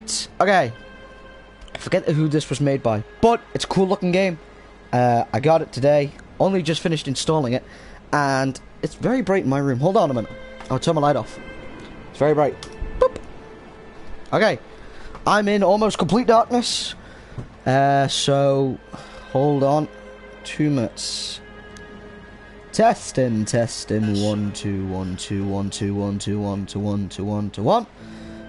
Right. Okay. I forget who this was made by, but it's a cool looking game. I got it today. Only just finished installing it, and it's very bright in my room. Hold on a minute. I'll turn my light off. It's very bright. Boop. Okay. I'm in almost complete darkness. So hold on. 2 minutes. Testing. 1 2 1 2 1 2 1 2 1 2 1 2 1 2 1.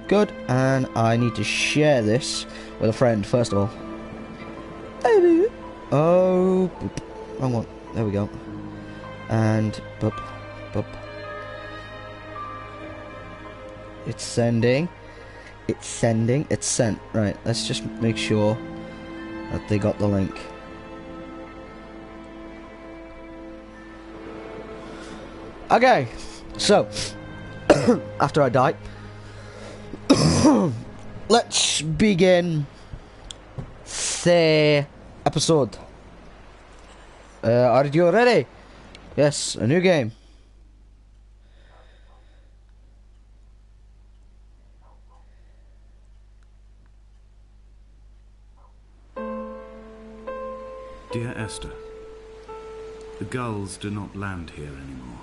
Good. And I need to share this with a friend first of all. Oh, boop. Wrong one. There we go. And boop, boop. It's sending. It's sending. It's sent. Right. Let's just make sure that they got the link. Okay. So, after I die, let's begin the episode. Are you ready? Yes, a new game. Dear Esther, the gulls do not land here anymore.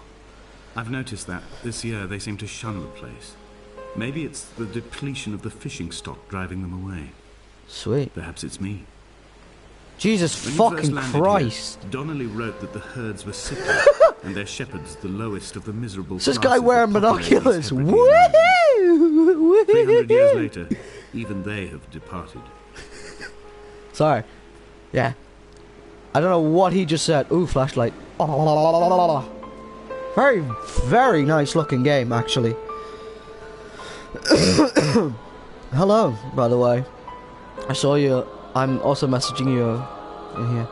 I've noticed that this year they seem to shun the place. Maybe it's the depletion of the fishing stock driving them away. Sweet. Perhaps it's me. Jesus fucking Christ. Here, Donnelly wrote that the herds were sick and their shepherds the lowest of the miserable This guy wearing binoculars. Woohoo! 300 years later, even they have departed. Sorry. Yeah. I don't know what he just said. Ooh, flashlight. Very, very nice looking game, actually. Hello, by the way. I saw you. I'm also messaging you in here.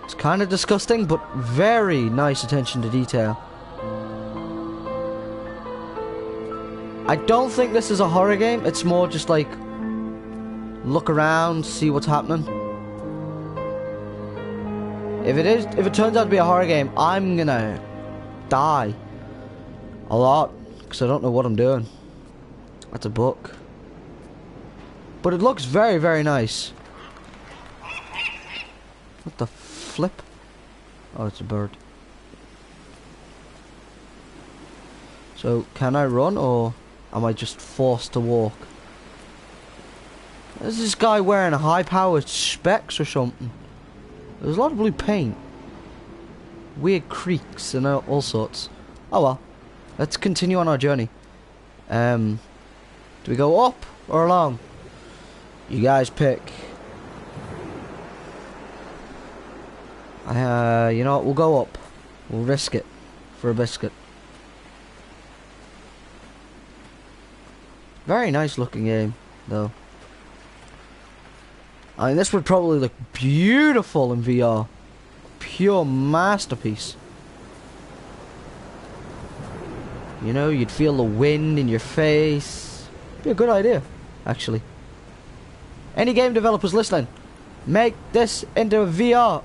It's kind of disgusting, but very nice attention to detail. I don't think this is a horror game. It's more just like look around, see what's happening. If it turns out to be a horror game, I'm gonna die a lot because I don't know what I'm doing. That's a book. But it looks very, very nice. What the flip? Oh, it's a bird. So, can I run or am I just forced to walk? There's this guy wearing high-powered specs or something. There's a lot of blue paint. Weird creaks and all sorts. Oh well. Let's continue on our journey. Do we go up or along? You guys pick. You know what? We'll go up. We'll risk it for a biscuit. Very nice looking game, though. I mean, this would probably look beautiful in VR. Pure masterpiece. You know, you'd feel the wind in your face. Be a good idea, actually. Any game developers listening, make this into a VR.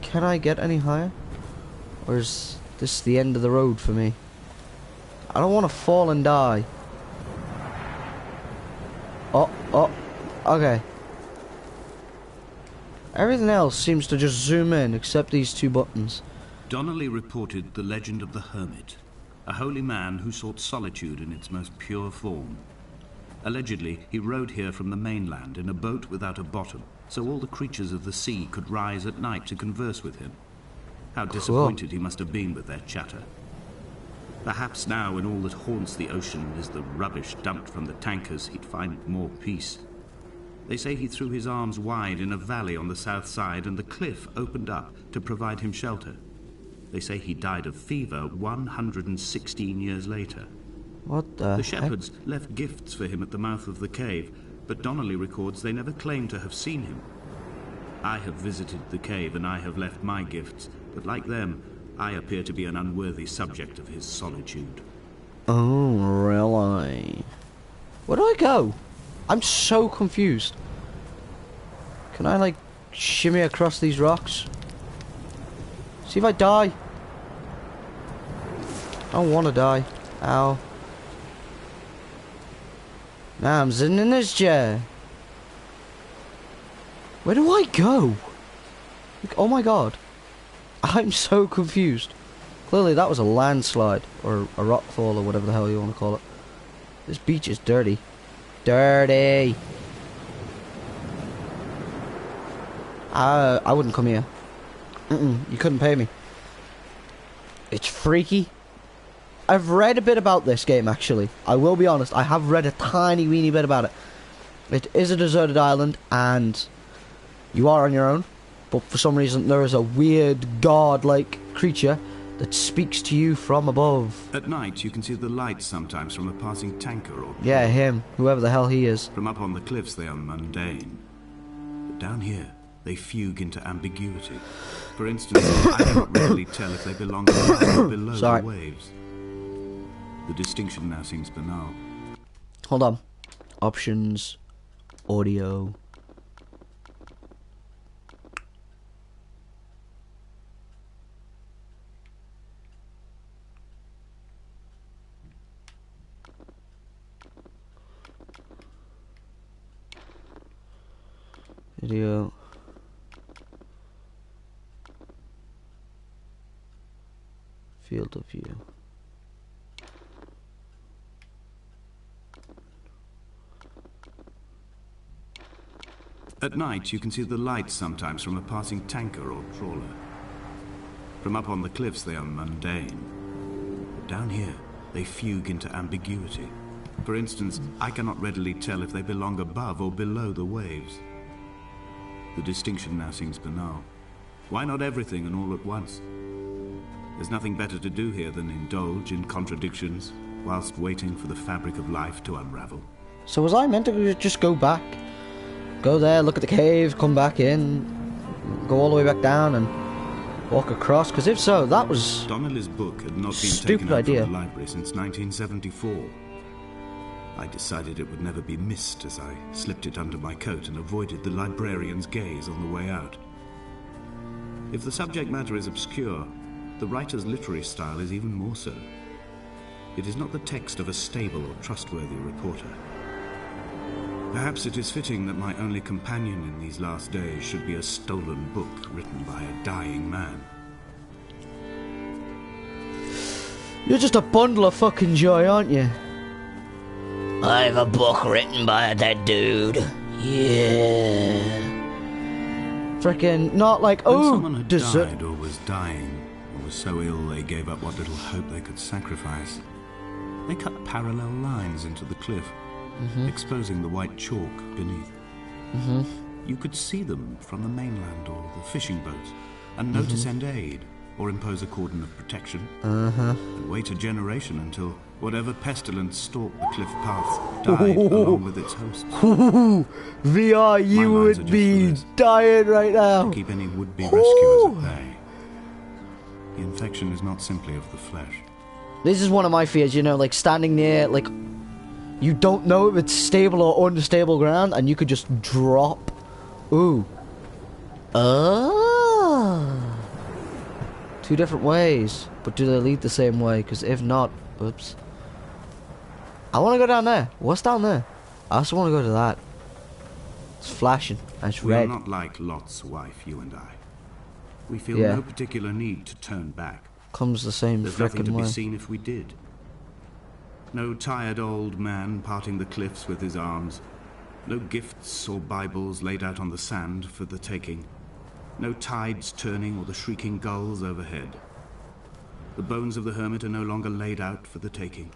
Can I get any higher? Or is this the end of the road for me? I don't want to fall and die. Oh, okay. Everything else seems to just zoom in, except these two buttons. Donnelly reported the legend of the hermit, a holy man who sought solitude in its most pure form. Allegedly, he rode here from the mainland in a boat without a bottom, so all the creatures of the sea could rise at night to converse with him. How disappointed he must have been with their chatter. Perhaps now, when all that haunts the ocean is the rubbish dumped from the tankers, he'd find more peace. They say he threw his arms wide in a valley on the south side, and the cliff opened up to provide him shelter. They say he died of fever 116 years later. What the The shepherds left gifts for him at the mouth of the cave, but Donnelly records they never claimed to have seen him. I have visited the cave and I have left my gifts, but like them, I appear to be an unworthy subject of his solitude. Oh, really? Where do I go? I'm so confused. Can I, like, shimmy across these rocks? See if I die. I don't want to die. Ow. Now I'm sitting in this chair. Where do I go? Like, oh my god. I'm so confused. Clearly that was a landslide. Or a rockfall or whatever the hell you want to call it. This beach is dirty. Dirty! I wouldn't come here. You couldn't pay me. It's freaky. I've read a bit about this game, actually. I will be honest, I have read a tiny weeny bit about it. It is a deserted island, and you are on your own. But for some reason, there is a weird god-like creature that speaks to you from above. At night, you can see the lights sometimes from a passing tanker or... Yeah, him. Whoever the hell he is. From up on the cliffs, they are mundane. But down here, they fugue into ambiguity. For instance, I cannot readily tell if they belong above or below the waves. The distinction now seems banal. Hold on. Options. Audio. Video. Field of view. At night, you can see the lights sometimes from a passing tanker or trawler. From up on the cliffs, they are mundane. But down here, they fugue into ambiguity. For instance, I cannot readily tell if they belong above or below the waves. The distinction now seems banal. Why not everything and all at once? There's nothing better to do here than indulge in contradictions whilst waiting for the fabric of life to unravel. So was I meant to just go back? Go there, look at the cave, come back in, go all the way back down and walk across? Because if so, that was Donnelly's book had not been stupid taken out idea. from the library since 1974. I decided it would never be missed as I slipped it under my coat and avoided the librarian's gaze on the way out. If the subject matter is obscure, the writer's literary style is even more so. It is not the text of a stable or trustworthy reporter. Perhaps it is fitting that my only companion in these last days should be a stolen book written by a dying man. You're just a bundle of fucking joy, aren't you? I have a book written by a dead dude. Yeah. Frickin' not like, When oh, someone had dessert. died or was dying, or was so ill they gave up what little hope they could sacrifice, they cut parallel lines into the cliff, exposing the white chalk beneath. You could see them from the mainland or the fishing boats, and know to send aid, or impose a cordon of protection, and wait a generation until whatever pestilence stalked the cliff paths died along with its hosts. VR, you My lines are would just be for this. dying right now. Keep any would-be rescuers at bay. The infection is not simply of the flesh. This is one of my fears, you know, like standing near, like, you don't know if it's stable or unstable ground, and you could just drop. Ooh. Oh. Two different ways, but do they lead the same way? Because if not, oops. I want to go down there. What's down there? I also want to go to that. It's flashing, and it's We are red. not like Lot's wife, you and I. We feel Yeah. no particular need to turn back. Comes the same There's nothing to frickin' be way. seen if we did. No tired old man parting the cliffs with his arms. No gifts or Bibles laid out on the sand for the taking. No tides turning or the shrieking gulls overhead. The bones of the hermit are no longer laid out for the taking.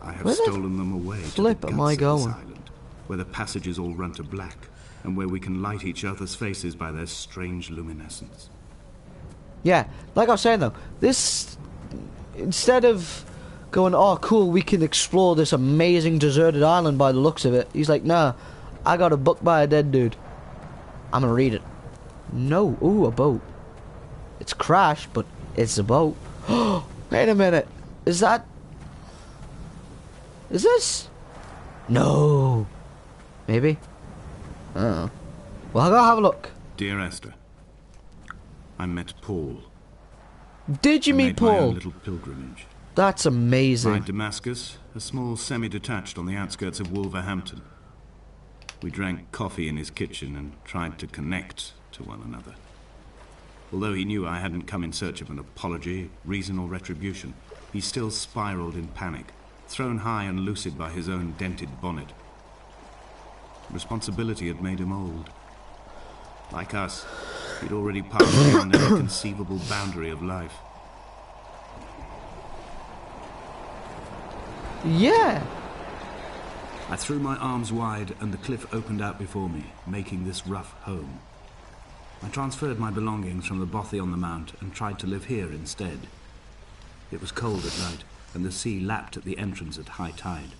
I have Where the stolen them away to the flip guts am I of going? this island, where the passages all run to black, and where we can light each other's faces by their strange luminescence. Yeah, like I was saying though, this, instead of going, oh cool, we can explore this amazing deserted island by the looks of it, he's like, nah, I got a book by a dead dude. I'm gonna read it. No, ooh, a boat. It's crashed, but it's a boat. Wait a minute, is that... Is this... No. Maybe? I don't know. Well, I'll go have a look. Dear Esther, I met Paul. Did you I meet made my own Paul? little pilgrimage. That's Tried amazing. Damascus, a small semi-detached on the outskirts of Wolverhampton. We drank coffee in his kitchen and tried to connect to one another. Although he knew I hadn't come in search of an apology, reason or retribution, he still spiraled in panic, thrown high and lucid by his own dented bonnet. Responsibility had made him old. Like us, he'd already passed beyond every conceivable boundary of life. Yeah. I threw my arms wide and the cliff opened out before me, making this rough home. I transferred my belongings from the bothy on the mount and tried to live here instead. It was cold at night, and the sea lapped at the entrance at high tide.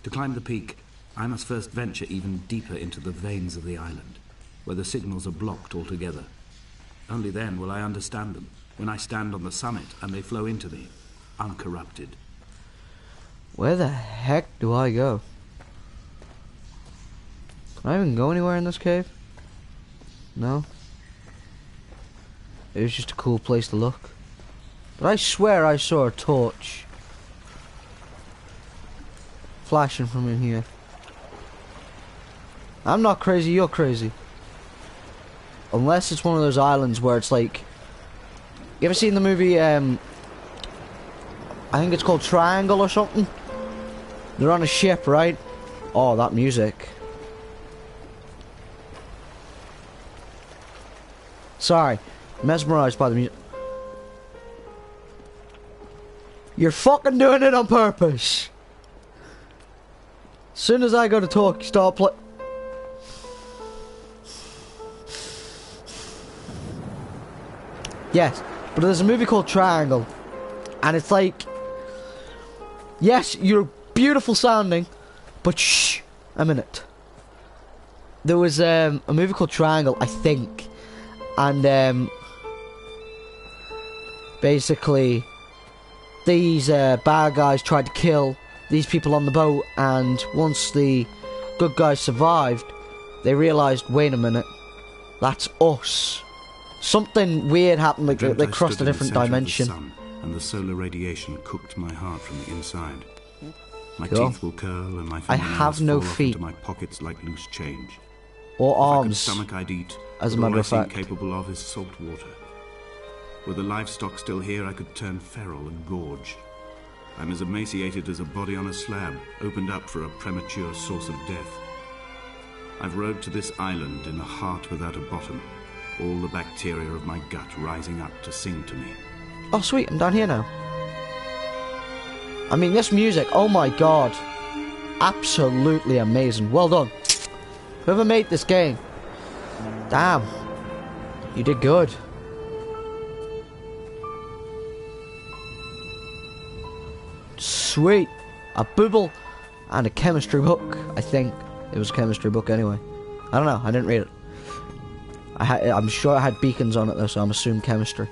To climb the peak, I must first venture even deeper into the veins of the island, where the signals are blocked altogether. Only then will I understand them, when I stand on the summit and they flow into me, uncorrupted. Where the heck do I go? Can I even go anywhere in this cave? No? It was just a cool place to look. But I swear I saw a torch flashing from in here. I'm not crazy, you're crazy. Unless it's one of those islands where it's like... You ever seen the movie, I think it's called Triangle or something? They're on a ship, right? Oh, that music. Sorry, mesmerized by the music. You're fucking doing it on purpose. Soon as I go to talk, you start play. Yes, but there's a movie called Triangle, and it's like, yes, you're beautiful sounding, but shh, a minute. There was a movie called Triangle, I think, and basically these bad guys tried to kill these people on the boat, and once the good guys survived, they realised, wait a minute, that's us. Something weird happened, like they crossed a different dimension. And the solar radiation cooked my heart from the inside. My Cool. teeth will curl and my I fingernails have no fall off feet. into my pockets like loose change. Or If I could arms, stomach, I'd eat, as a but matter all I of seem fact. capable of is salt water. Were the livestock still here, I could turn feral and gorge. I'm as emaciated as a body on a slab, opened up for a premature source of death. I've rowed to this island in a heart without a bottom, all the bacteria of my gut rising up to sing to me. Oh sweet, I'm down here now. I mean, this music, oh my god. Absolutely amazing. Well done. Whoever made this game. Damn. You did good. Sweet. A booble and a chemistry book, I think. It was a chemistry book anyway. I don't know, I didn't read it. I'm sure it had beacons on it though, so I'm assuming chemistry.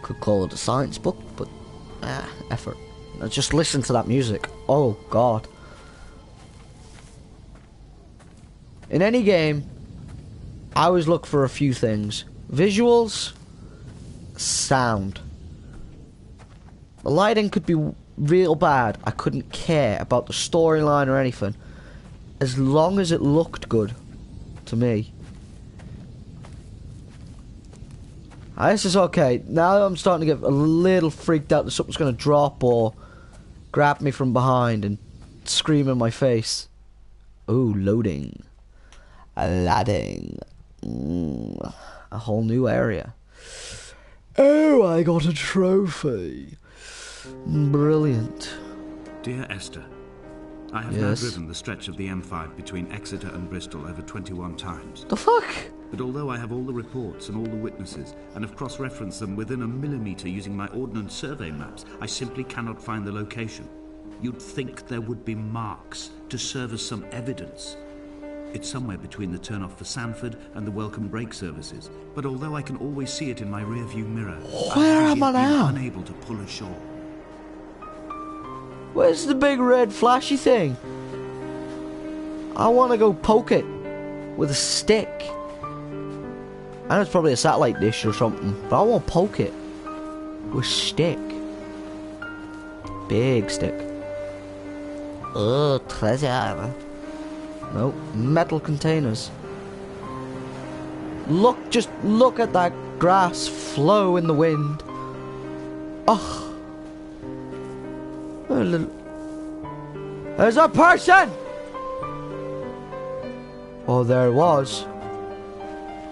Could call it a science book, but effort. Just listen to that music. Oh god. In any game, I always look for a few things. Visuals, sound. The lighting could be real bad. I couldn't care about the storyline or anything, as long as it looked good to me. This is okay. Now I'm starting to get a little freaked out that something's going to drop or grab me from behind and scream in my face. Ooh, loading. Aladdin. A whole new area. Oh, I got a trophy. Brilliant. Dear Esther, I have Yes? now driven the stretch of the M5 between Exeter and Bristol over 21 times. The fuck? But although I have all the reports and all the witnesses, and have cross-referenced them within a millimetre using my Ordnance Survey maps, I simply cannot find the location. You'd think there would be marks to serve as some evidence. It's somewhere between the turn-off for Sanford and the welcome brake services. But although I can always see it in my rear-view mirror, Where I have am I yet been now? unable to pull ashore. Where's the big red flashy thing? I want to go poke it with a stick. I know it's probably a satellite dish or something, but I want to poke it with a stick. Big stick. Oh, treasure. No, metal containers. Look, just look at that grass flow in the wind. Oh. There's a person! Oh, there it was.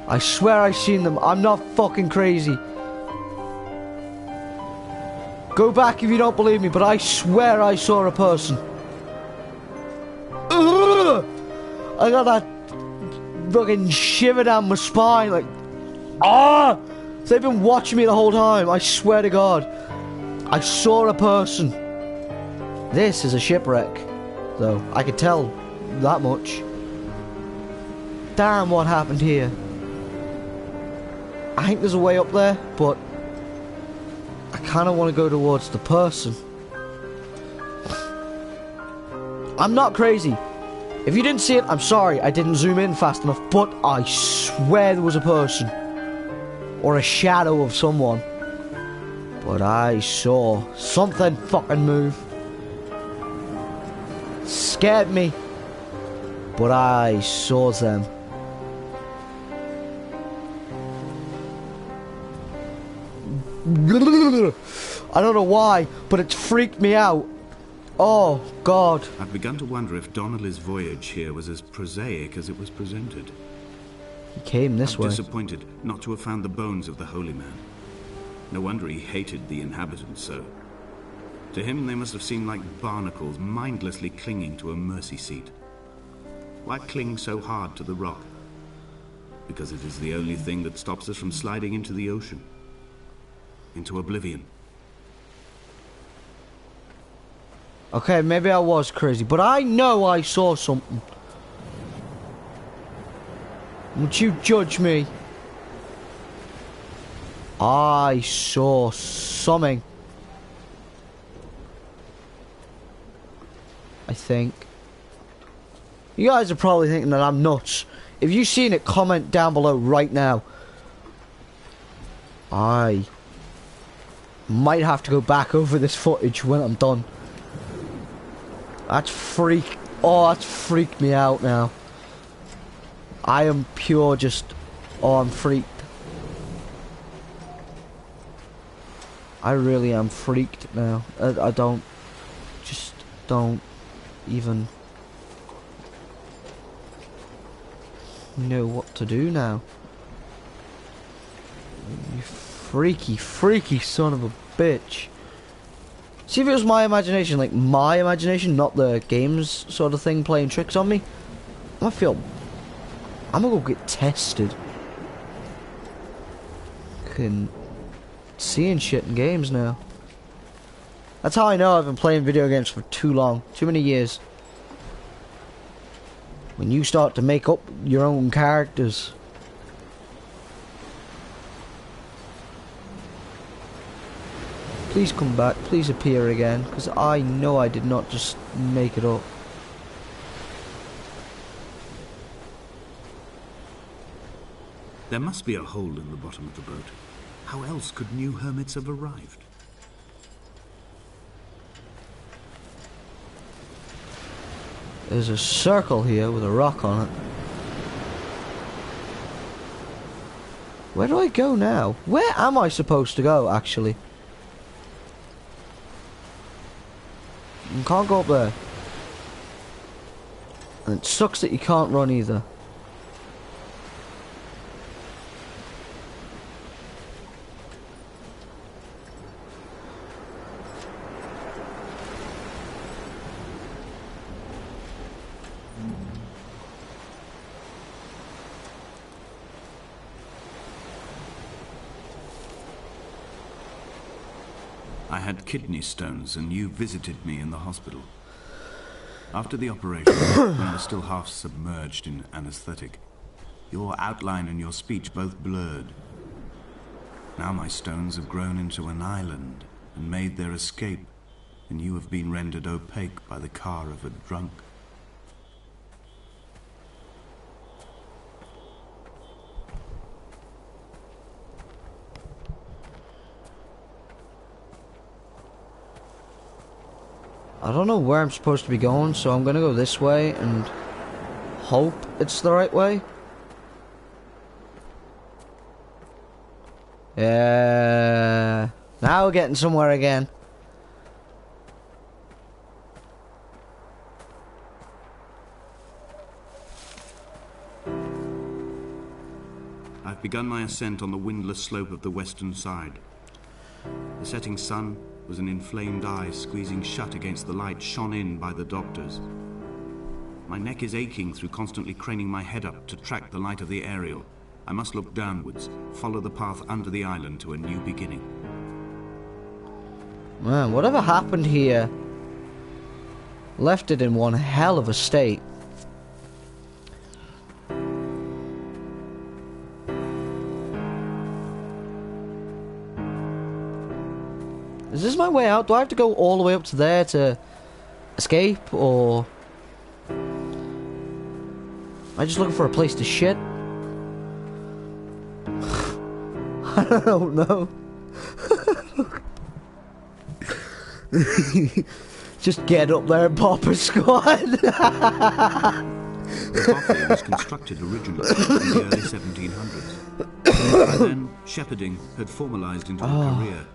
I swear I seen them. I'm not fucking crazy. Go back if you don't believe me, but I swear I saw a person. Ugh! I got that fucking shiver down my spine, like, ah! They've been watching me the whole time. I swear to God, I saw a person. This is a shipwreck, though. I could tell that much. Damn, what happened here? I think there's a way up there, but I kind of want to go towards the person. I'm not crazy. If you didn't see it, I'm sorry. I didn't zoom in fast enough, but I swear there was a person. Or a shadow of someone. But I saw something fucking move. Scared me. But I saw them. I don't know why, but it freaked me out. Oh, God. I'd begun to wonder if Donnelly's voyage here was as prosaic as it was presented. He came this way. Disappointed not to have found the bones of the holy man. No wonder he hated the inhabitants so. To him they must have seemed like barnacles mindlessly clinging to a mercy seat. Why cling so hard to the rock? Because it is the only thing that stops us from sliding into the ocean. Into oblivion. Okay, maybe I was crazy, but I know I saw something. Would you judge me? I saw something. I think. You guys are probably thinking that I'm nuts. If you've seen it, comment down below right now. I might have to go back over this footage when I'm done. That's that's freaked me out now. I am pure just, I'm freaked. I really am freaked now. I don't even know what to do now. You freaky, freaky son of a bitch. See, if it was my imagination, like my imagination, not the games sort of thing playing tricks on me, I'm gonna go get tested. Seeing shit in games now. That's how I know I've been playing video games for too long, too many years. When you start to make up your own characters. Please come back, please appear again, because I know I did not just make it up. There must be a hole in the bottom of the boat. How else could new hermits have arrived? There's a circle here with a rock on it. Where do I go now? Where am I supposed to go, actually? You can't go up there. And it sucks that you can't run either. I had kidney stones and you visited me in the hospital. After the operation, when I was still half submerged in anesthetic, your outline and your speech both blurred. Now my stones have grown into an island and made their escape, and you have been rendered opaque by the car of a drunk. I don't know where I'm supposed to be going, so I'm gonna go this way and hope it's the right way. Yeah. Now we're getting somewhere again. I've begun my ascent on the windless slope of the western side. The setting sun was an inflamed eye squeezing shut against the light shone in by the doctors. My neck is aching through constantly craning my head up to track the light of the aerial. I must look downwards, follow the path under the island to a new beginning. Man, whatever happened here left it in one hell of a state. Is this my way out? Do I have to go all the way up to there to escape, or am I just looking for a place to shit? I don't know. Just get up there and pop a squad. The Bothy was constructed originally in the early 1700s. By then, shepherding had formalised into a career.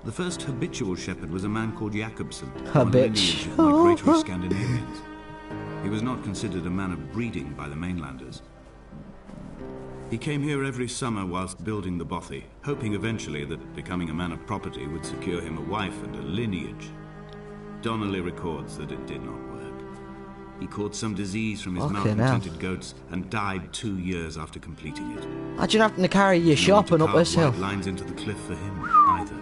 The first habitual shepherd was a man called Jakobsen, one lineage of migratory Scandinavians. He was not considered a man of breeding by the mainlanders. He came here every summer whilst building the Bothy, hoping eventually that becoming a man of property would secure him a wife and a lineage. Donnelly records that it did not work. He caught some disease from his malcontented goats and died 2 years after completing it. Imagine having to carry your shopping up this hill. Lines into the cliff for him either.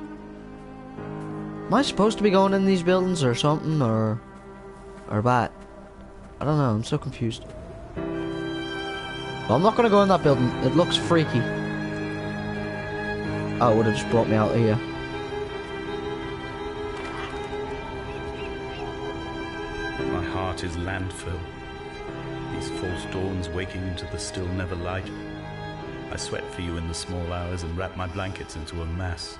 Am I supposed to be going in these buildings or something, or what? I don't know, I'm so confused. Well, I'm not gonna go in that building, it looks freaky. Oh, it would have just brought me out here. My heart is landfill. These false dawns waking into the still never light. I sweat for you in the small hours and wrap my blankets into a mass.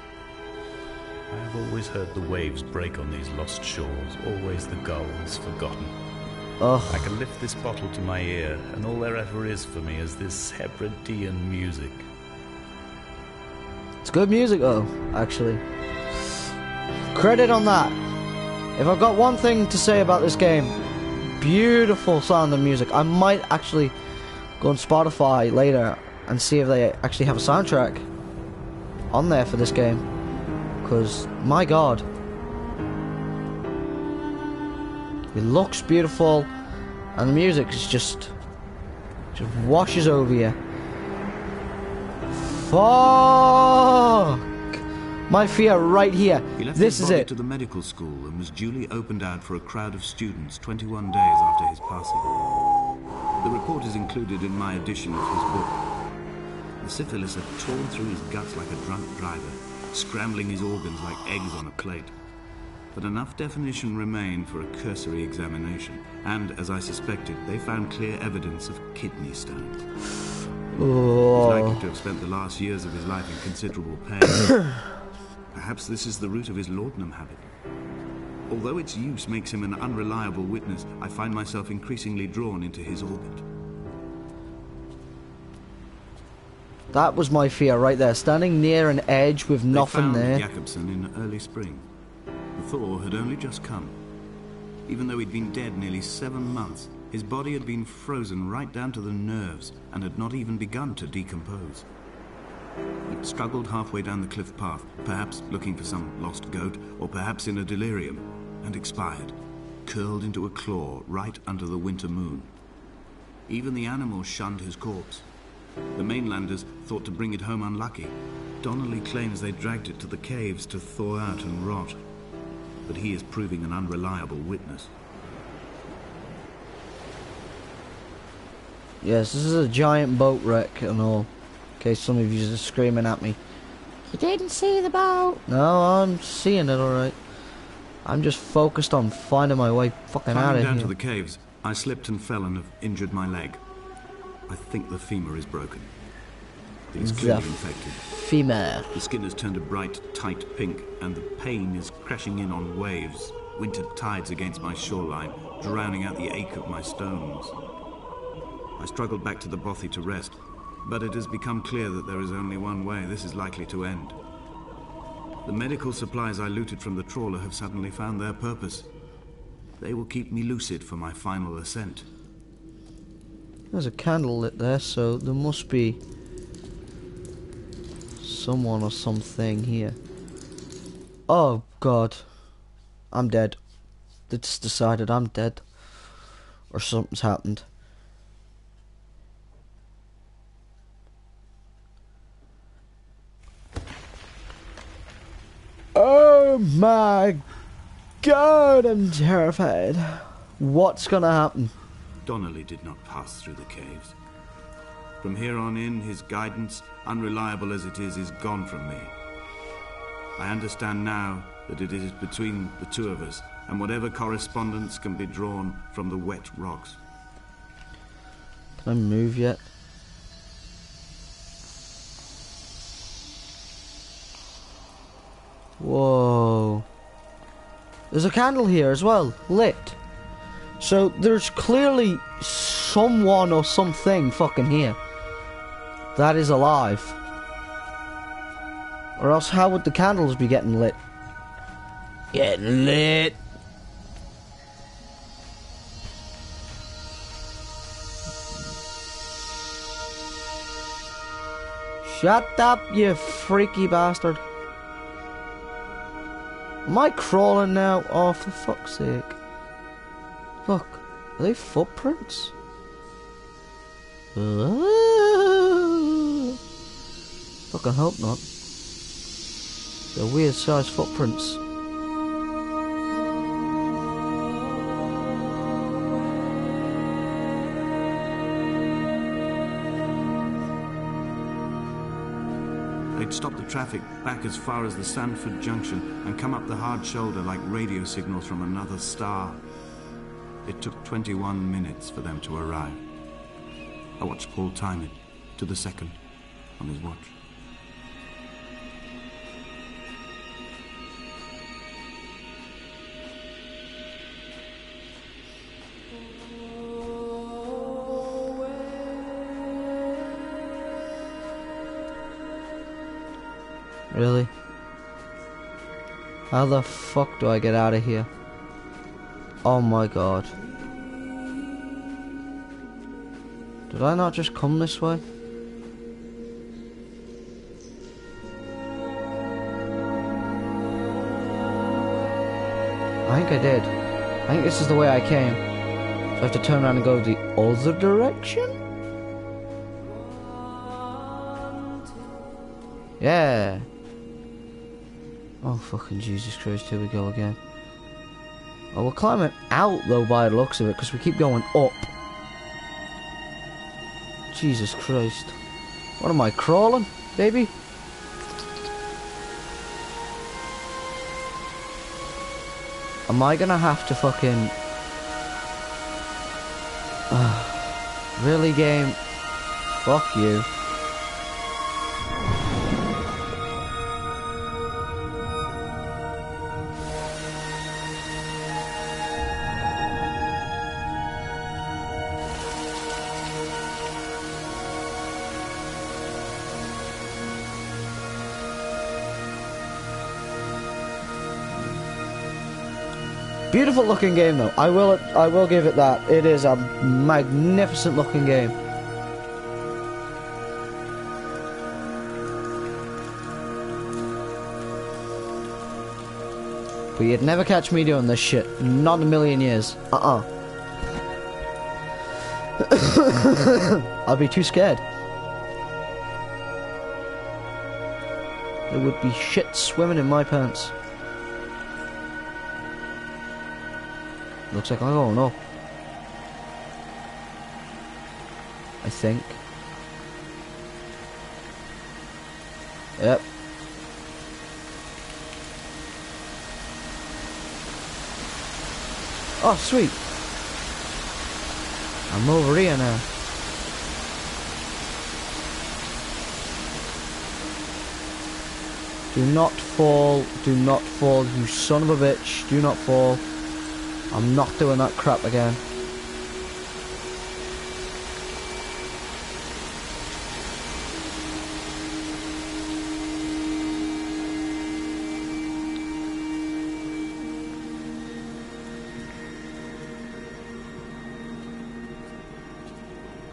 I have always heard the waves break on these lost shores, always the gulls forgotten. Ugh. I can lift this bottle to my ear, and all there ever is for me is this Hebridean music. It's good music though, actually. Credit on that. If I've got one thing to say about this game, beautiful sound and music. I might actually go on Spotify later and see if they actually have a soundtrack on there for this game. Because, my god, it looks beautiful and the music is just washes over you. Fuck! My fear right here. This is it. To the medical school and was duly opened out for a crowd of students 21 days after his passing. The report is included in my edition of his book. The syphilis had torn through his guts like a drunk driver, scrambling his organs like eggs on a plate. But enough definition remained for a cursory examination, and, as I suspected, they found clear evidence of kidney stones. Oh. He's likely to have spent the last years of his life in considerable pain. Perhaps this is the root of his laudanum habit. Although its use makes him an unreliable witness, I find myself increasingly drawn into his orbit. That was my fear right there, standing near an edge with nothing there. They found Jakobsen in early spring. The thaw had only just come. Even though he'd been dead nearly 7 months, his body had been frozen right down to the nerves and had not even begun to decompose. He'd struggled halfway down the cliff path, perhaps looking for some lost goat, or perhaps in a delirium, and expired, curled into a claw right under the winter moon. Even the animals shunned his corpse. The mainlanders thought to bring it home unlucky. Donnelly claims they dragged it to the caves to thaw out and rot. But he is proving an unreliable witness. Yes, this is a giant boat wreck and all. In case some of you are screaming at me. You didn't see the boat. No, I'm seeing it alright. I'm just focused on finding my way fucking out of here. Climbing down to the caves, I slipped and fell and have injured my leg. I think the femur is broken. It is clearly infected. Femur. The skin has turned a bright, tight pink, and the pain is crashing in on waves, winter tides against my shoreline, drowning out the ache of my stones. I struggled back to the bothy to rest, but it has become clear that there is only one way this is likely to end. The medical supplies I looted from the trawler have suddenly found their purpose. They will keep me lucid for my final ascent. There's a candle lit there, so there must be someone or something here. Oh God, I'm dead. It's decided I'm dead, or something's happened. Oh my God, I'm terrified. What's gonna happen? Donnelly did not pass through the caves. From here on in, his guidance, unreliable as it is gone from me. I understand now that it is between the two of us, and whatever correspondence can be drawn from the wet rocks. Can I move yet? Whoa. There's a candle here as well, lit. So there's clearly someone or something fucking here that is alive. Or else how would the candles be getting lit? Getting lit. Shut up, you freaky bastard. Am I crawling now? Oh, for fuck's sake. Look, are they footprints? Fucking hope not. They're weird sized footprints. They'd stopped the traffic back as far as the Sandford Junction and come up the hard shoulder like radio signals from another star. It took 21 minutes for them to arrive. I watched Paul time it to the second on his watch. Really? How the fuck do I get out of here? Oh my God. Did I not just come this way? I think I did. I think this is the way I came. So I have to turn around and go the other direction? Yeah. Oh fucking Jesus Christ, here we go again. Oh, we're climbing out though by the looks of it, because we keep going up. Jesus Christ. What am I, crawling, baby? Am I gonna have to fucking... really, game? Fuck you. Beautiful looking game though. I will give it that. It is a magnificent looking game. But you'd never catch me doing this shit. Not in a million years. I'd be too scared. There would be shit swimming in my pants. Looks like I'm going up. I think. Yep. Oh, sweet. I'm over here now. Do not fall. Do not fall, you son of a bitch. Do not fall. I'm not doing that crap again.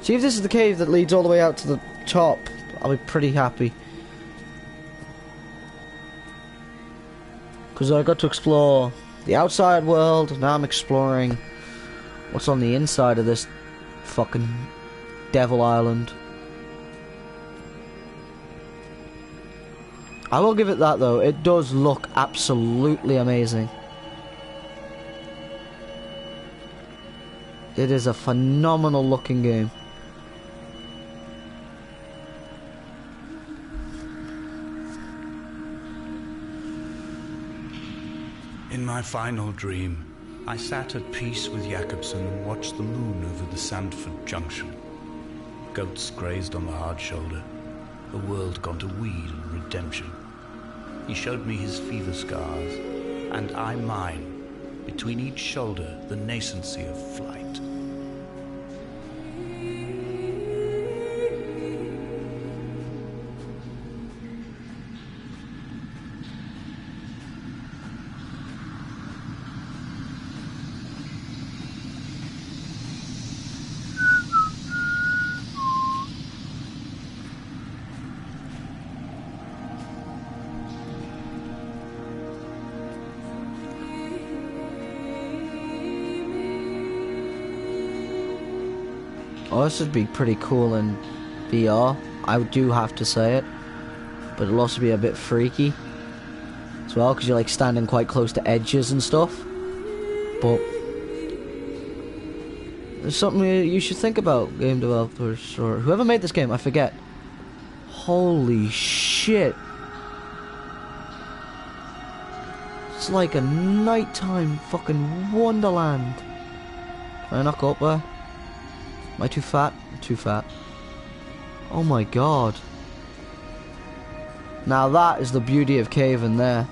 See if this is the cave that leads all the way out to the top. I'll be pretty happy. Because I got to explore the outside world, now I'm exploring what's on the inside of this fucking Devil Island. I will give it that though, it does look absolutely amazing. It is a phenomenal looking game. In my final dream, I sat at peace with Jakobsen and watched the moon over the Sandford Junction. Goats grazed on the hard shoulder, a world gone to weal and redemption. He showed me his fever scars, and I mine, between each shoulder the nascency of flight. Oh, this would be pretty cool in VR. I do have to say it. But it'll also be a bit freaky as well, because you're like standing quite close to edges and stuff. But there's something you should think about, game developers, or whoever made this game, I forget. Holy shit. It's like a nighttime fucking wonderland. Can I not go up there? Am I too fat? I'm too fat. Oh my god. Now that is the beauty of cave in there.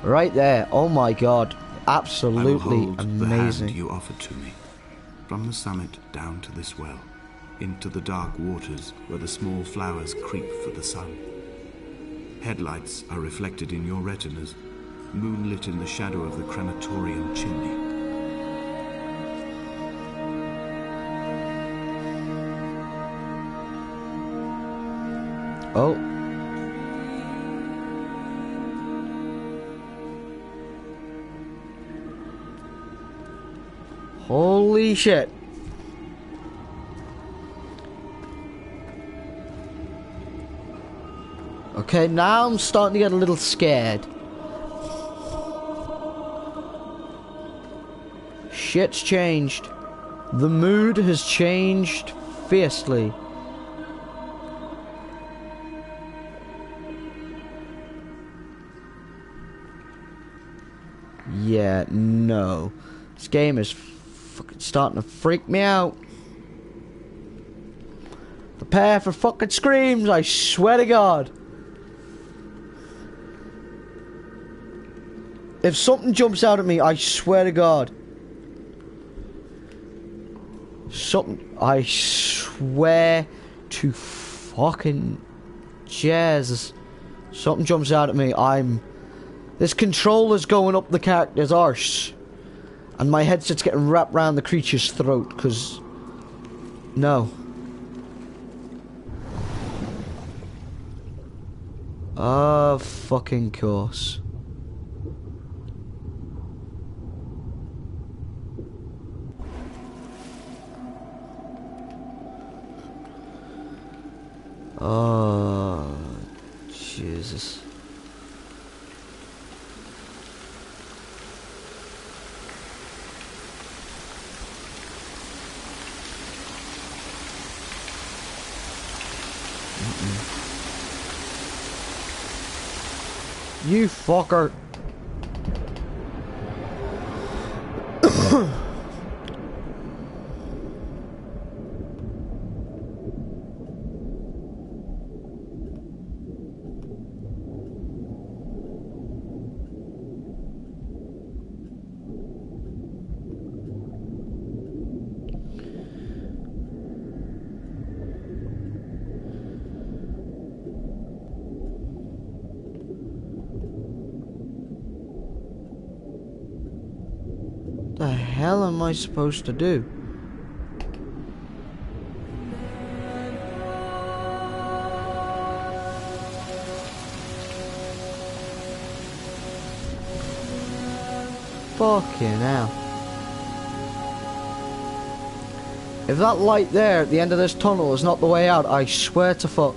Right there. Oh my god. Absolutely I will hold amazing. the hand you offered to me. From the summit down to this well, into the dark waters where the small flowers creep for the sun. Headlights are reflected in your retinas, moonlit in the shadow of the crematorium chimney. Oh. Holy shit. Okay, now I'm starting to get a little scared. Shit's changed. The mood has changed fiercely. Yeah, no. This game is fucking starting to freak me out. Prepare for fucking screams, I swear to God. If something jumps out at me, I swear to God. Something, I swear to fucking Jesus. Something jumps out at me, this controller's going up the character's arse. And my headset's getting wrapped around the creature's throat, because... No. Of fucking course. Oh, Jesus. You fucker. hell am I supposed to do? Fucking hell. If that light there at the end of this tunnel is not the way out, I swear to fuck.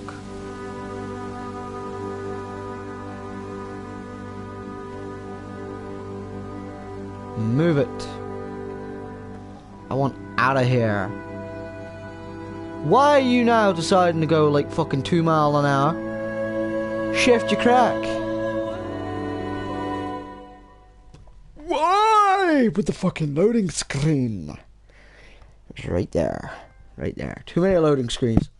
Move it. I want out of here. Why are you now deciding to go like fucking 2 miles an hour? Shift your crack. Why? With the fucking loading screen. It's right there. Right there. Too many loading screens.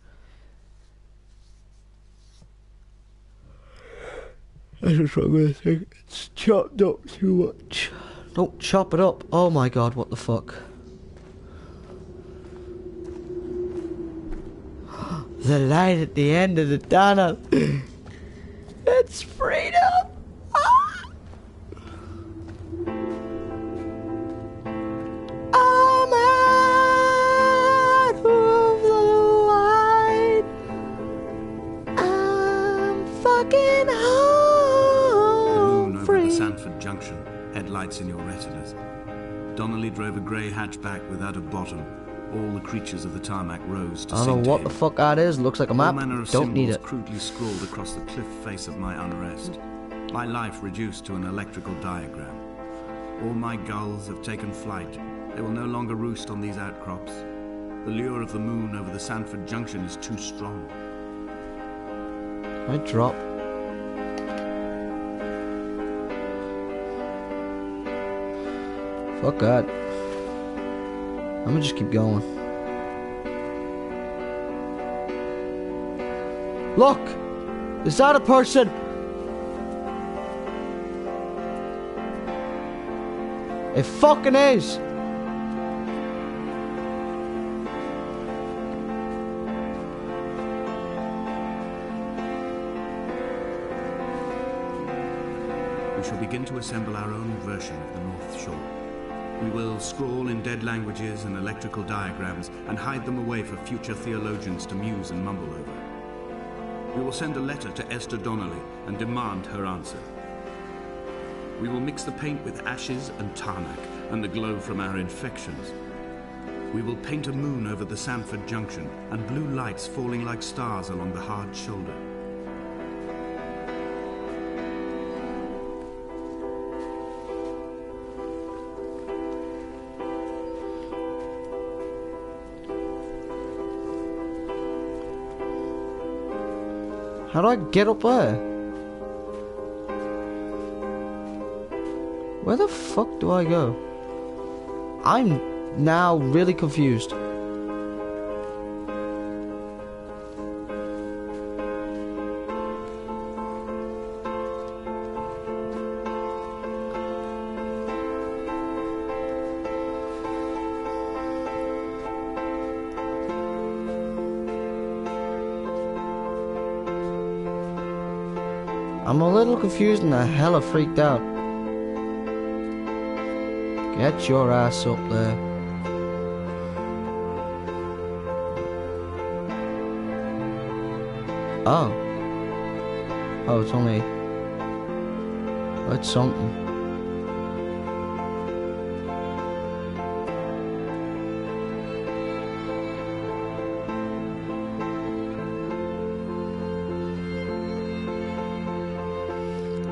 That's what's wrong with it. It's chopped up too much. Don't chop it up. Oh my god, what the fuck? The light at the end of the tunnel. It's freedom. Ah! I'm out of the light. I'm fucking home. The moon over the Sanford Junction. Headlights in your retinas. Donnelly drove a grey hatchback without a bottom. All the creatures of the tarmac rose to I don't sing know to what him. the fuck that is. Looks like a map. All manner of Don't need symbols it. crudely scrawled across the cliff face of my unrest. My life reduced to an electrical diagram. All my gulls have taken flight. They will no longer roost on these outcrops. The lure of the moon over the Sanford Junction is too strong. I drop. Fuck that. I'm gonna just keep going. Look! Is that a person? It fucking is! We shall begin to assemble our own version of the North Shore. We will scrawl in dead languages and electrical diagrams and hide them away for future theologians to muse and mumble over. We will send a letter to Esther Donnelly and demand her answer. We will mix the paint with ashes and tarmac and the glow from our infections. We will paint a moon over the Sanford Junction and blue lights falling like stars along the hard shoulder. How do I get up there? Where the fuck do I go? I'm now really confused. I'm a little confused and a hella freaked out. Get your ass up there. Oh. Oh, it's only... It's something.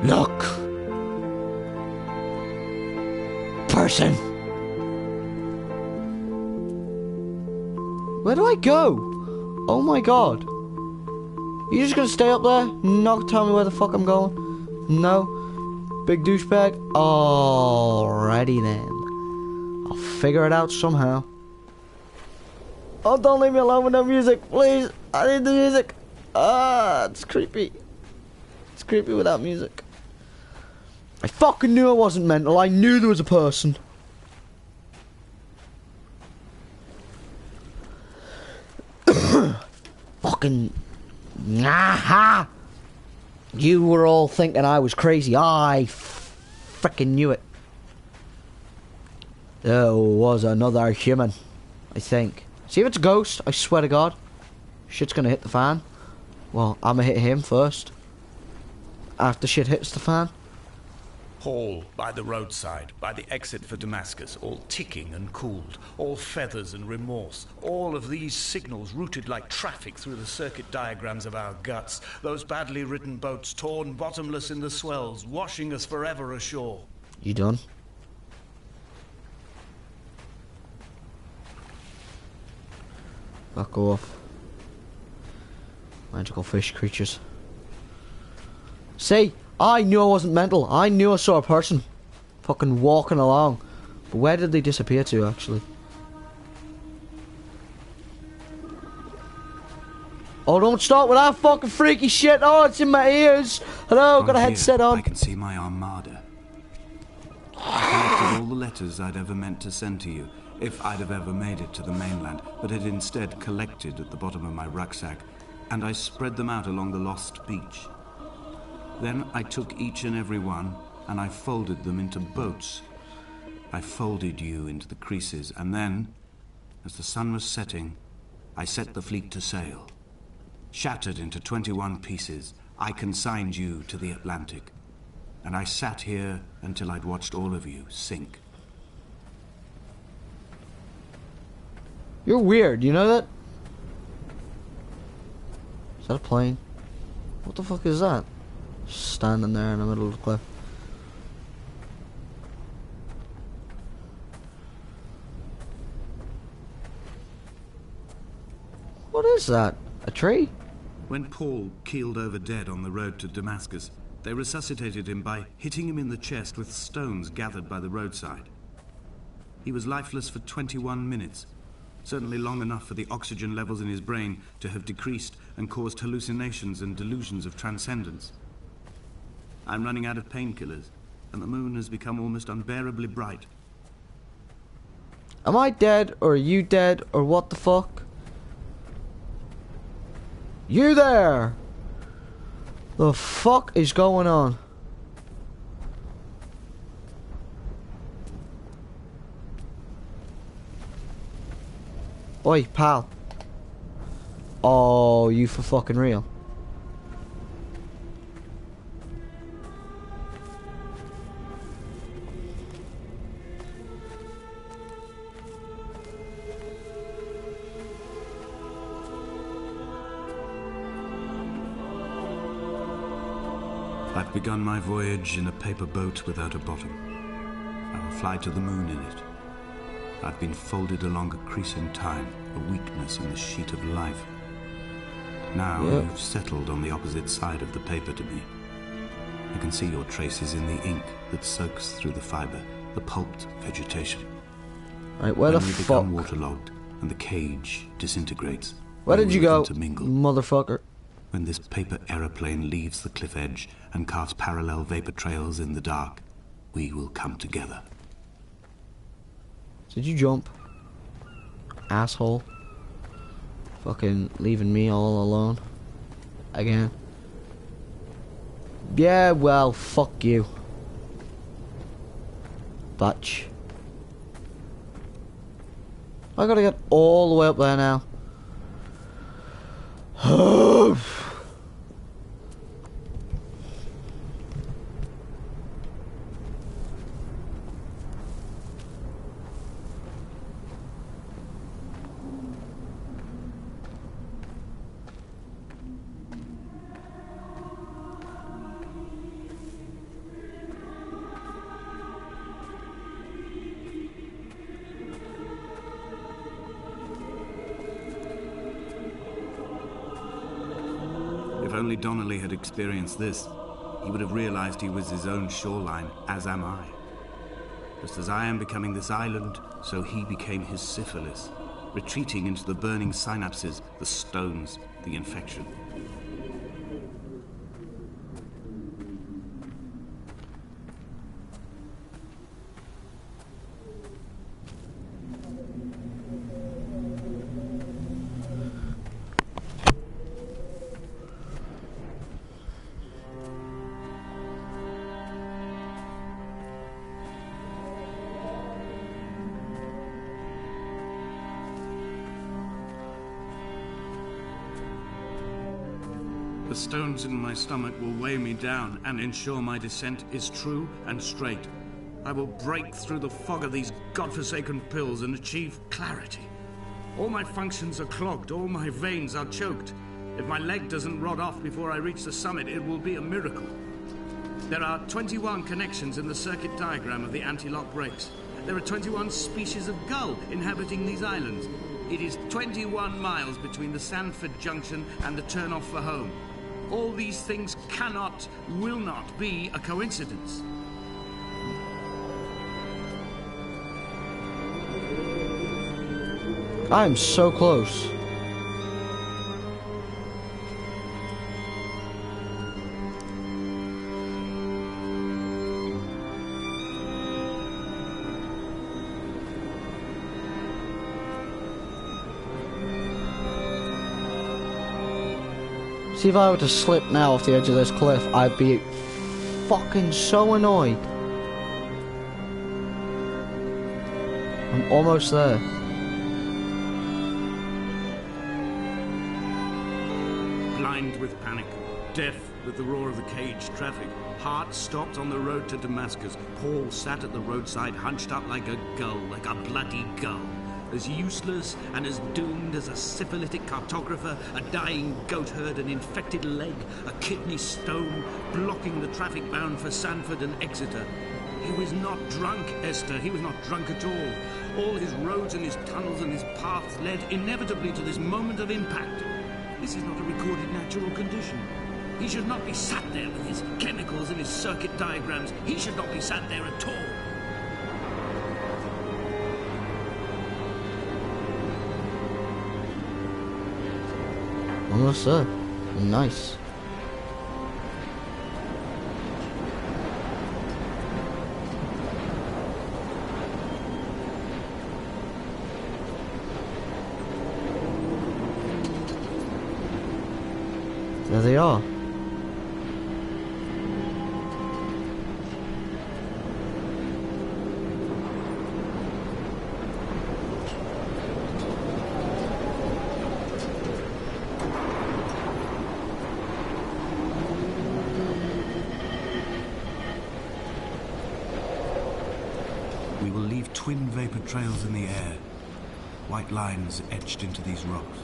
Look! Person! Where do I go? Oh my god. You just gonna stay up there? Not tell me where the fuck I'm going? No? Big douchebag? Alrighty then. I'll figure it out somehow. Oh, don't leave me alone with no music, please! I need the music! Ah, it's creepy. It's creepy without music. I fucking knew I wasn't mental. I knew there was a person. Fucking... Aha! You were all thinking I was crazy. I frickin' knew it. There was another human, I think. See if it's a ghost, I swear to God. Shit's gonna hit the fan. Well, I'ma hit him first. After shit hits the fan. Hall, by the roadside, by the exit for Damascus, all ticking and cooled, all feathers and remorse, all of these signals routed like traffic through the circuit diagrams of our guts, those badly written boats torn bottomless in the swells, washing us forever ashore. You done? Fuck off. Magical fish creatures. See, I knew I wasn't mental. I knew I saw a person fucking walking along. But where did they disappear to, actually? Oh, don't start with that fucking freaky shit. Oh, it's in my ears. Hello, got a headset on. I can see my armada. I collected all the letters I'd ever meant to send to you, if I'd have ever made it to the mainland, but had instead collected at the bottom of my rucksack, and I spread them out along the lost beach. Then I took each and every one, and I folded them into boats. I folded you into the creases, and then, as the sun was setting, I set the fleet to sail. Shattered into 21 pieces, I consigned you to the Atlantic, and I sat here until I'd watched all of you sink. You're weird, you know that? Is that a plane? What the fuck is that? Just standing there in the middle of the cliff. What is that? A tree? When Paul keeled over dead on the road to Damascus, they resuscitated him by hitting him in the chest with stones gathered by the roadside. He was lifeless for 21 minutes, certainly long enough for the oxygen levels in his brain to have decreased and caused hallucinations and delusions of transcendence. I'm running out of painkillers, and the moon has become almost unbearably bright. Am I dead, or are you dead, or what the fuck? You there! The fuck is going on? Oi, pal. Oh, you for fucking real? I've begun my voyage in a paper boat without a bottom. I will fly to the moon in it. I've been folded along a crease in time, a weakness in the sheet of life. Now you've settled on the opposite side of the paper to me. I can see your traces in the ink that soaks through the fiber, the pulped vegetation. Right, where the When you fuck? become waterlogged and the cage disintegrates, Where did you go, intermingle. motherfucker? When this paper aeroplane leaves the cliff edge and casts parallel vapor trails in the dark, we will come together. Did you jump? Asshole. Fucking leaving me all alone. Again. Yeah, well, fuck you. Batch. I gotta get all the way up there now. If only Donnelly had experienced this, he would have realized he was his own shoreline, as am I. Just as I am becoming this island, so he became his syphilis, retreating into the burning synapses, the stones, the infection. The stones in my stomach will weigh me down and ensure my descent is true and straight. I will break through the fog of these godforsaken pills and achieve clarity. All my functions are clogged, all my veins are choked. If my leg doesn't rot off before I reach the summit, it will be a miracle. There are 21 connections in the circuit diagram of the anti-lock brakes. There are 21 species of gull inhabiting these islands. It is 21 miles between the Sanford Junction and the turn-off for home. All these things cannot, will not be a coincidence. I'm so close. See, if I were to slip now off the edge of this cliff, I'd be fucking so annoyed. I'm almost there. Blind with panic, deaf with the roar of the caged traffic, heart stopped on the road to Damascus, Paul sat at the roadside hunched up like a gull, like a bloody gull. As useless and as doomed as a syphilitic cartographer, a dying goat herd, an infected leg, a kidney stone, blocking the traffic bound for Sanford and Exeter. He was not drunk, Esther. He was not drunk at all. All his roads and his tunnels and his paths led inevitably to this moment of impact. This is not a recorded natural condition. He should not be sat there with his chemicals and his circuit diagrams. He should not be sat there at all. Almost there. Nice. There they are. We will leave twin vapor trails in the air, white lines etched into these rocks.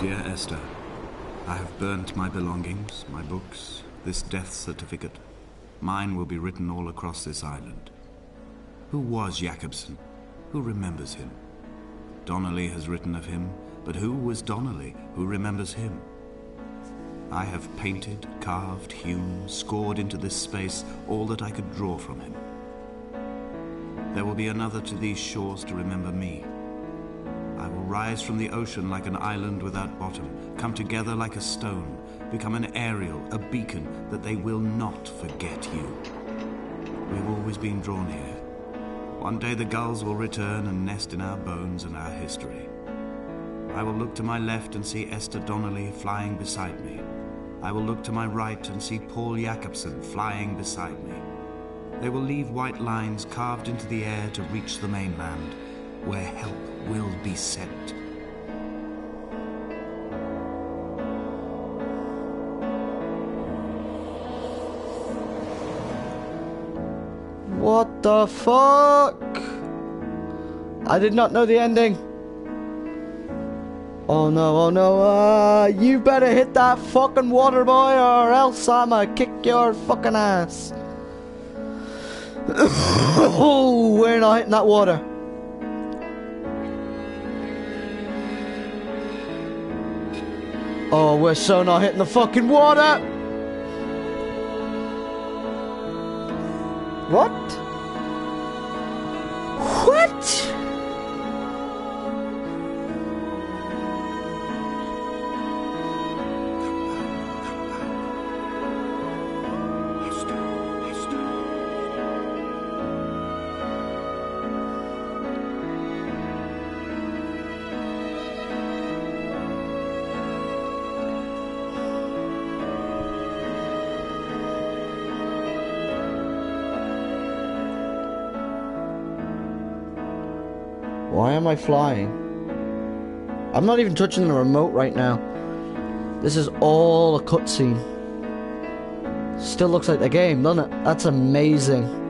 Dear Esther, I have burnt my belongings, my books, this death certificate. Mine will be written all across this island. Who was Jakobsen? Who remembers him? Donnelly has written of him, but who was Donnelly? Who remembers him? I have painted, carved, hewn, scored into this space all that I could draw from him. There will be another to these shores to remember me. I will rise from the ocean like an island without bottom, come together like a stone, become an aerial, a beacon, that they will not forget you. We've always been drawn here. One day the gulls will return and nest in our bones and our history. I will look to my left and see Esther Donnelly flying beside me. I will look to my right and see Paul Jakobsen flying beside me. They will leave white lines carved into the air to reach the mainland, where help will be sent. What the fuck? I did not know the ending. Oh no, you better hit that fucking water, boy, or else I'ma kick your fucking ass. Oh, we're not hitting that water. Oh, we're so not hitting the fucking water. What? What? Why am I flying? I'm not even touching the remote right now. This is all a cutscene. Still looks like the game, doesn't it? That's amazing.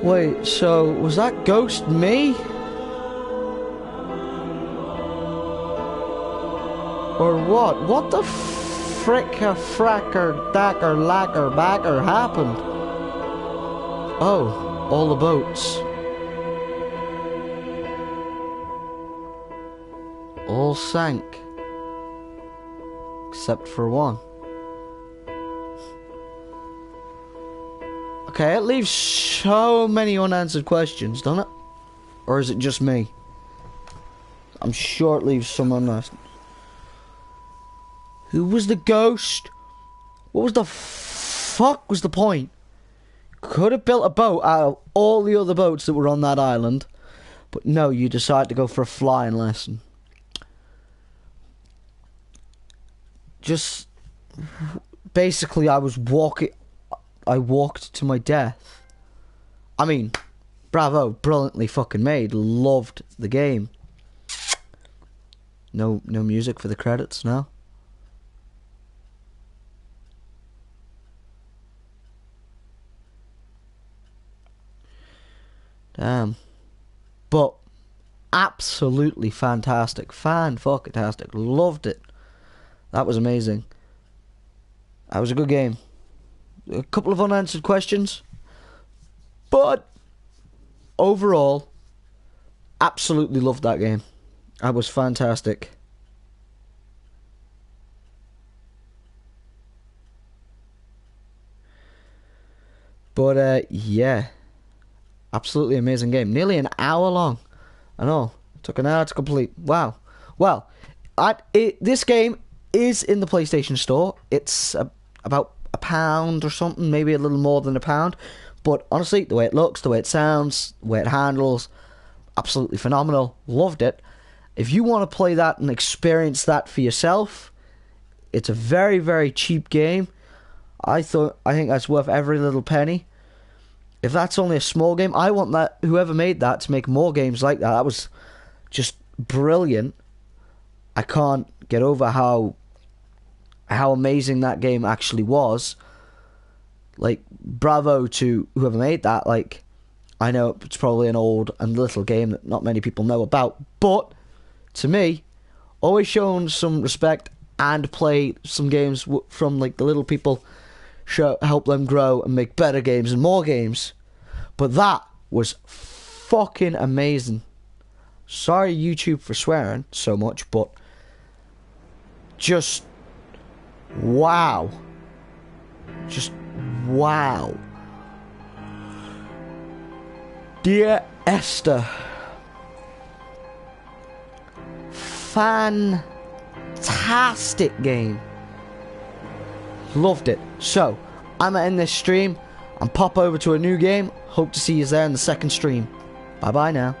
Wait, so was that ghost me? Or what? What the fricker, fracker, dacker, lacker, backer happened? Oh, all the boats. All sank. Except for one. Okay, it leaves so many unanswered questions, doesn't it? Or is it just me? I'm sure it leaves some unanswered. Who was the ghost? What was the fuck was the point? Could have built a boat out of all the other boats that were on that island. But no, you decide to go for a flying lesson. Just... Basically, I walked to my death. I mean, bravo, brilliantly fucking made. Loved the game. No music for the credits, no? Damn. But absolutely fantastic. Fan-fucking-tastic. Loved it. That was amazing. That was a good game. A couple of unanswered questions. But overall, absolutely loved that game. That was fantastic. But yeah. Absolutely amazing game. Nearly an hour long. I know. Took an hour to complete. Wow. Well, this game is in the PlayStation Store. It's about £1 or something. Maybe a little more than £1. But honestly, the way it looks, the way it sounds, the way it handles, absolutely phenomenal. Loved it. If you want to play that and experience that for yourself, it's a very, very cheap game. I think that's worth every little penny. If that's only a small game, I want that whoever made that to make more games like that. That was just brilliant. I can't get over how amazing that game actually was. Like, bravo to whoever made that. Like, I know it's probably an old and little game that not many people know about, but to me, always shown some respect and play some games from like the little people. Help them grow and make better games and more games. But that was fucking amazing. Sorry YouTube for swearing so much, but just wow. Just wow. Dear Esther, fantastic game. Loved it. So, I'm going to end this stream and pop over to a new game. Hope to see you there in the second stream. Bye bye now.